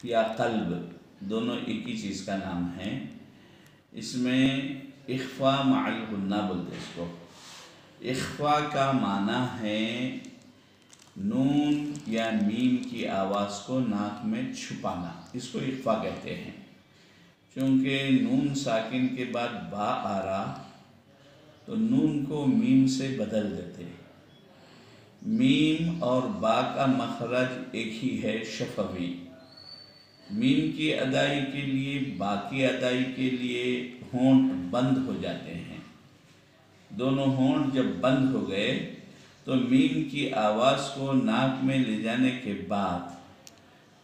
या कल्ब दोनों एक ही चीज़ का नाम है। इसमें इख्फा मअल गुन्ना बोलते हैं इसको। इख्फा का माना है नून या मीम की आवाज़ को नाक में छुपाना, इसको इख्फा कहते हैं। क्योंकि नून साकिन के बाद बा आ रहा तो नून को मीम से बदल देते। मीम और बा का मखरज एक ही है, शफवी। मीम की अदाई के लिए, बा की अदाई के लिए होंठ बंद हो जाते हैं। दोनों होंठ जब बंद हो गए तो मीम की आवाज़ को नाक में ले जाने के बाद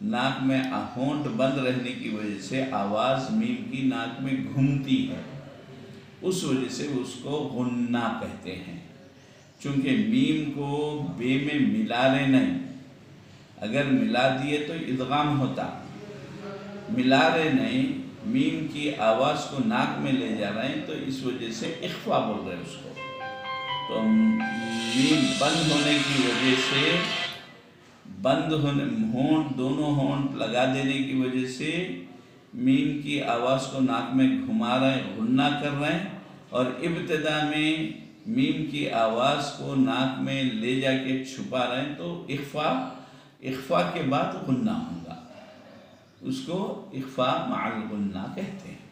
नाक में होंठ बंद रहने की वजह से आवाज़ मीम की नाक में घूमती है, उस वजह से उसको गुन्ना कहते हैं। चूँकि मीम को बे में मिला रहे नहीं, अगर मिला दिए तो इदगाम होता, मिला रहे नहीं, मीम की आवाज़ को नाक में ले जा रहे हैं तो इस वजह से इख्फा बोल रहे हैं उसको। तो मीम बंद होने की वजह से, बंद होने होंठ, दोनों होंठ लगा देने की वजह से मीम की आवाज़ को नाक में घुमा रहे हैं, गुन्ना कर रहे हैं। और इब्तिदा में मीम की आवाज़ को नाक में ले जाके छुपा रहे हैं तो इख्फा के बाद गुन्ना होगा, उसको इख्फा मअल गुन्ना कहते हैं।